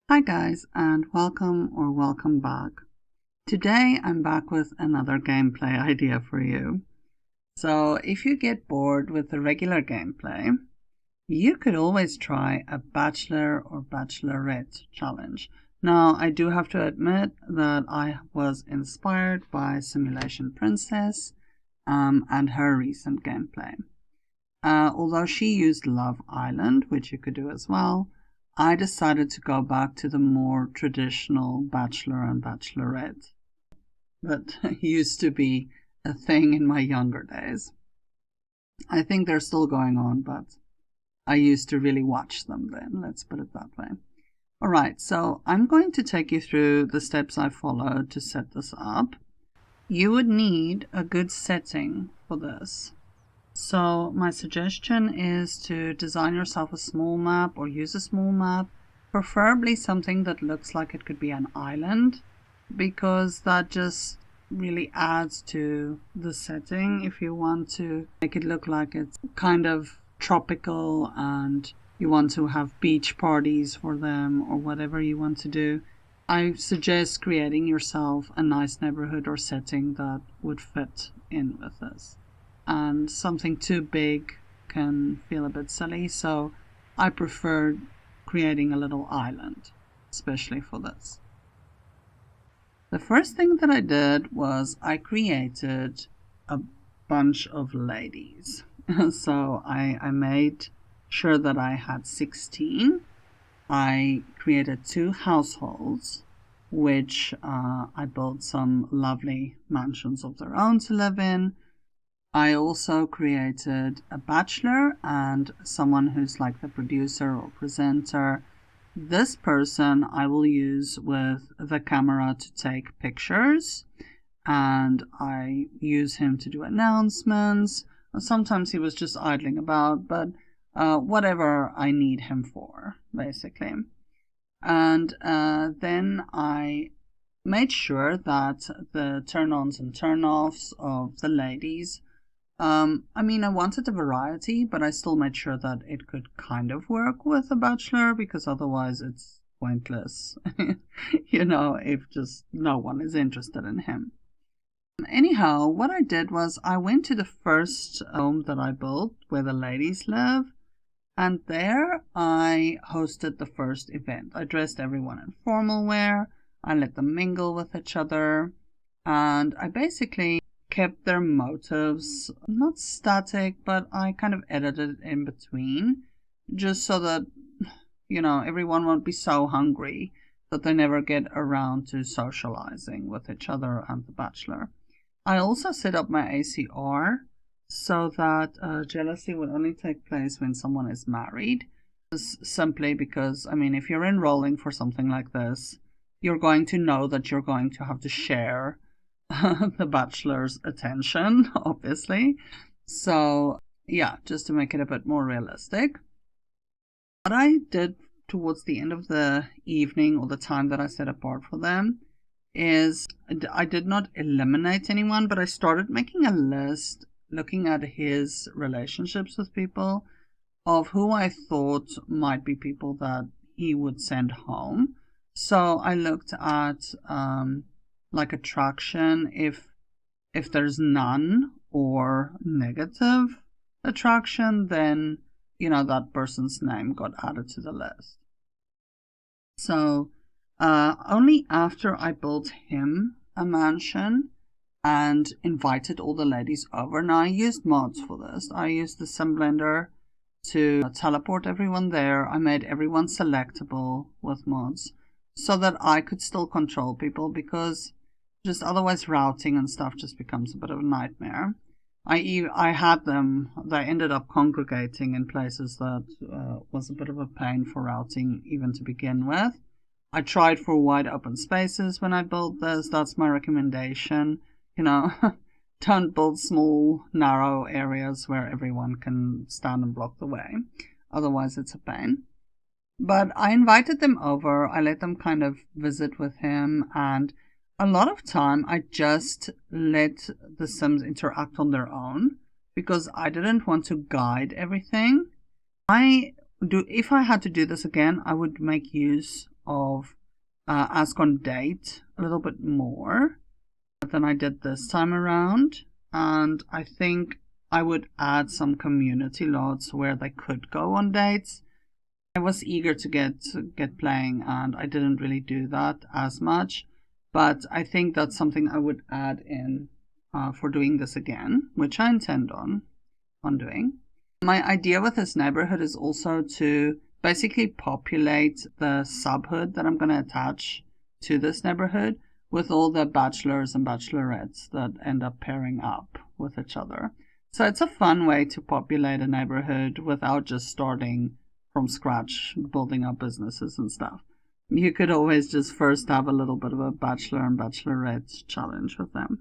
Hi guys, and welcome back. Today I'm back with another gameplay idea for you. So if you get bored with the regular gameplay, you could always try a Bachelor or Bachelorette challenge. Now I do have to admit that I was inspired by Simulation Princess and her recent gameplay. Although she used Love Island, which you could do as well, I decided to go back to the more traditional Bachelor and Bachelorette that used to be a thing in my younger days. I think they're still going on, but I used to really watch them then, let's put it that way. Alright, so I'm going to take you through the steps I followed to set this up. You would need a good setting for this. So my suggestion is to design yourself a small map or use a small map, preferably something that looks like it could be an island, because that just really adds to the setting. If you want to make it look like it's kind of tropical and you want to have beach parties for them or whatever you want to do, I suggest creating yourself a nice neighborhood or setting that would fit in with this. And something too big can feel a bit silly, so I prefer creating a little island, especially for this. The first thing that I did was I created a bunch of ladies. So I made sure that I had 16. I created 2 households, which I built some lovely mansions of their own to live in. I also created a bachelor and someone who's like the producer or presenter. This person I will use with the camera to take pictures, and I use him to do announcements. Sometimes he was just idling about, but whatever I need him for, basically. And then I made sure that the turn-ons and turn-offs of the ladies, I mean, I wanted a variety, but I still made sure that it could kind of work with a bachelor, because otherwise it's pointless, if just no one is interested in him. Anyhow, what I did was I went to the first home that I built where the ladies live, and there I hosted the first event. I dressed everyone in formal wear, I let them mingle with each other, and I basically kept their motives not static, but I kind of edited in between, just so that everyone won't be so hungry that they never get around to socializing with each other and the bachelor. I also set up my ACR so that jealousy will only take place when someone is married, simply because, I mean, if you're enrolling for something like this, you're going to know that you're going to have to share the bachelor's attention, obviously. So yeah, just to make it a bit more realistic. What I did towards the end of the evening, or the time that I set apart for them, is I did not eliminate anyone, but I started making a list, looking at his relationships with people, of who I thought might be people that he would send home. So I looked at like attraction, if there's none or negative attraction, then that person's name got added to the list. So only after I built him a mansion and invited all the ladies over. Now I used mods for this. I used the Sim Blender to teleport everyone there. I made everyone selectable with mods so that I could still control people, because just otherwise routing and stuff just becomes a bit of a nightmare. I had them, they ended up congregating in places that was a bit of a pain for routing even to begin with. I tried for wide open spaces when I built this. That's my recommendation. Don't build small, narrow areas where everyone can stand and block the way. Otherwise it's a pain. But I invited them over. I let them kind of visit with him, and a lot of time I just let the Sims interact on their own, because I didn't want to guide everything. If I had to do this again, I would make use of ask on date a little bit more than I did this time around. And I think I would add some community lots where they could go on dates. I was eager to get playing, and I didn't really do that as much. But I think that's something I would add in for doing this again, which I intend on doing. My idea with this neighborhood is also to basically populate the subhood that I'm going to attach to this neighborhood with all the bachelors and bachelorettes that end up pairing up with each other. So it's a fun way to populate a neighborhood without just starting from scratch, building up businesses and stuff. You could always just first have a little bit of a bachelor and bachelorette challenge with them.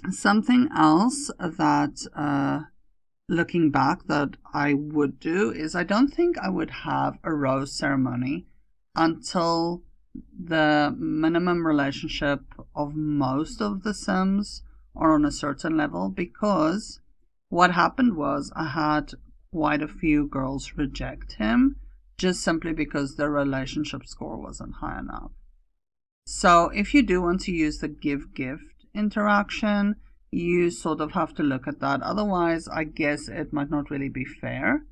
Something else that looking back that I would do is I don't think I would have a rose ceremony until the minimum relationship of most of the Sims are on a certain level, because what happened was I had quite a few girls reject him just simply because their relationship score wasn't high enough. So if you do want to use the give-gift interaction, you sort of have to look at that. Otherwise, I guess it might not really be fair.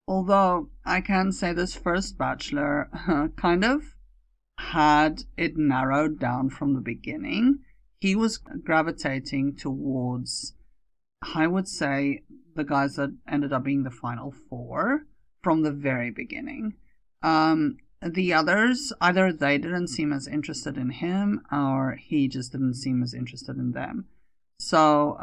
Although I can say this first bachelor kind of had it narrowed down from the beginning. He was gravitating towards, I would say, the guys that ended up being the final four from the very beginning. The others, either they didn't seem as interested in him or he just didn't seem as interested in them. So,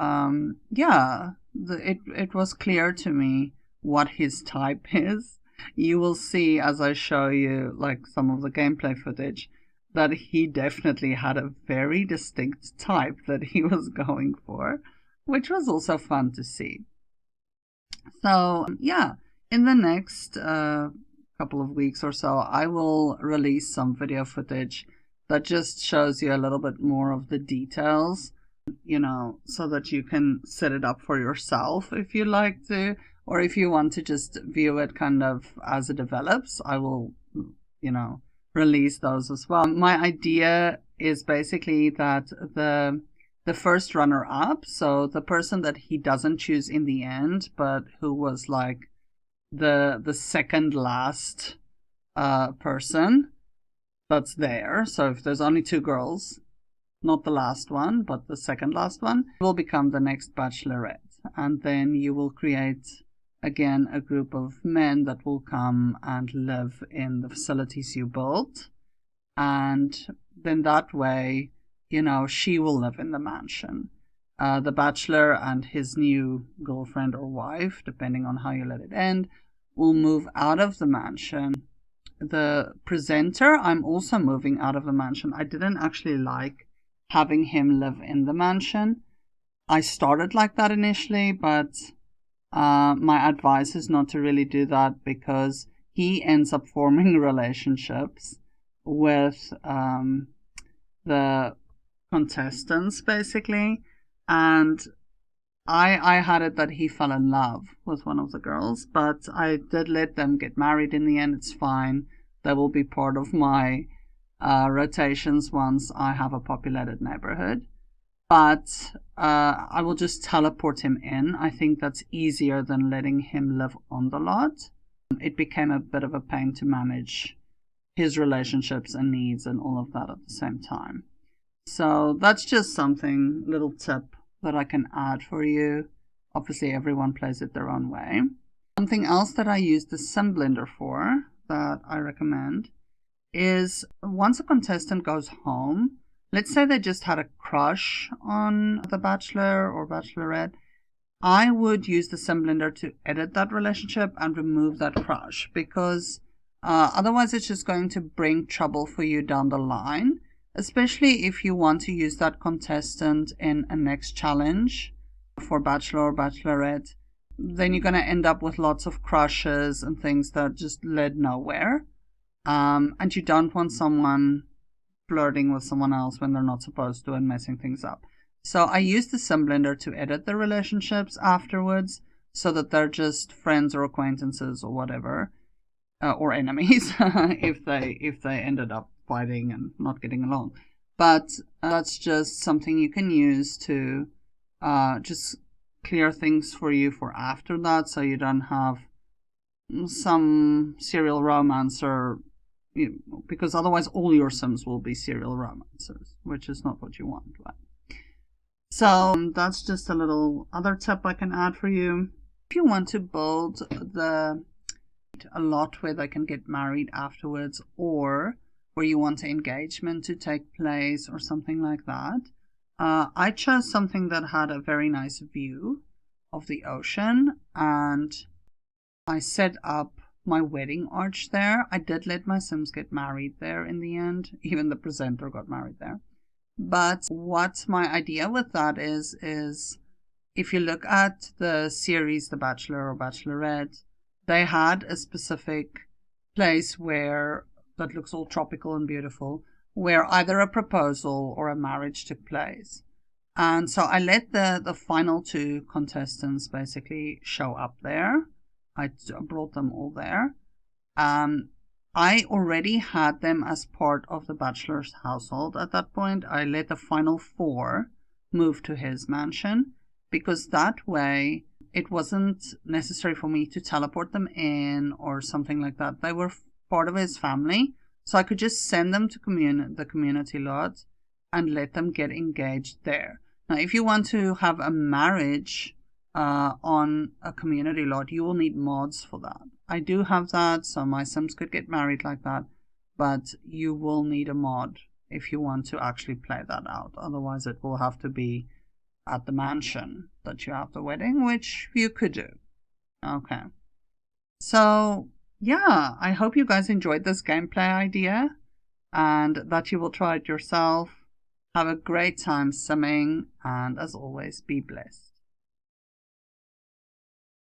it was clear to me what his type is. You will see as I show you like some of the gameplay footage that he definitely had a very distinct type that he was going for, which was also fun to see. So, yeah, in the next couple of weeks or so, I will release some video footage that just shows you a little bit more of the details, so that you can set it up for yourself if you like to, or if you want to just view it kind of as it develops. I will, release those as well. My idea is basically that the first runner-up, so the person that he doesn't choose in the end, but who was like the second last person that's there. So if there's only two girls, not the last one, but the second last one, will become the next bachelorette. And then you will create, again, a group of men that will come and live in the facilities you built. And then that way, she will live in the mansion. The bachelor and his new girlfriend or wife, depending on how you let it end, will move out of the mansion. The presenter, I'm also moving out of the mansion. I didn't actually like having him live in the mansion. I started like that initially, but my advice is not to really do that, because he ends up forming relationships with the contestants, basically. And I had it that he fell in love with one of the girls, but I did let them get married in the end. It's fine. They will be part of my rotations once I have a populated neighborhood. But I will just teleport him in. I think that's easier than letting him live on the lot. It became a bit of a pain to manage his relationships and needs and all of that at the same time. So that's just something, little tip that I can add for you. Obviously, everyone plays it their own way. Something else that I use the Sim Blender for, that I recommend, is once a contestant goes home, let's say they just had a crush on the bachelor or bachelorette, I would use the Sim Blender to edit that relationship and remove that crush, because otherwise it's just going to bring trouble for you down the line, especially if you want to use that contestant in a next challenge for bachelor or bachelorette. Then you're going to end up with lots of crushes and things that just led nowhere. And you don't want someone flirting with someone else when they're not supposed to and messing things up. So I use the Sim Blender to edit the relationships afterwards so that they're just friends or acquaintances or whatever. or enemies if they ended up fighting and not getting along. But that's just something you can use to just clear things for you for after that, so you don't have some serial romancer, because otherwise all your Sims will be serial romancers, which is not what you want, right? So that's just a little other tip I can add for you. If you want to build a lot where they can get married afterwards, or where you want the engagement to take place or something like that, I chose something that had a very nice view of the ocean, and I set up my wedding arch there. I did let my Sims get married there in the end. Even the presenter got married there. But what my idea with that is if you look at the series The Bachelor or Bachelorette, they had a specific place where that looks all tropical and beautiful, where either a proposal or a marriage took place. And so I let the final two contestants basically show up there. I brought them all there. I already had them as part of the Bachelor's household at that point. I let the final four move to his mansion, because that way it wasn't necessary for me to teleport them in or something like that. They were part of his family, so I could just send them to the community lot and let them get engaged there. Now, if you want to have a marriage on a community lot, you will need mods for that. I do have that, so my Sims could get married like that, but you will need a mod if you want to actually play that out. Otherwise, it will have to be at the mansion that you have the wedding, which you could do. Okay. So, yeah, I hope you guys enjoyed this gameplay idea and that you will try it yourself. Have a great time simming, and as always, be blessed.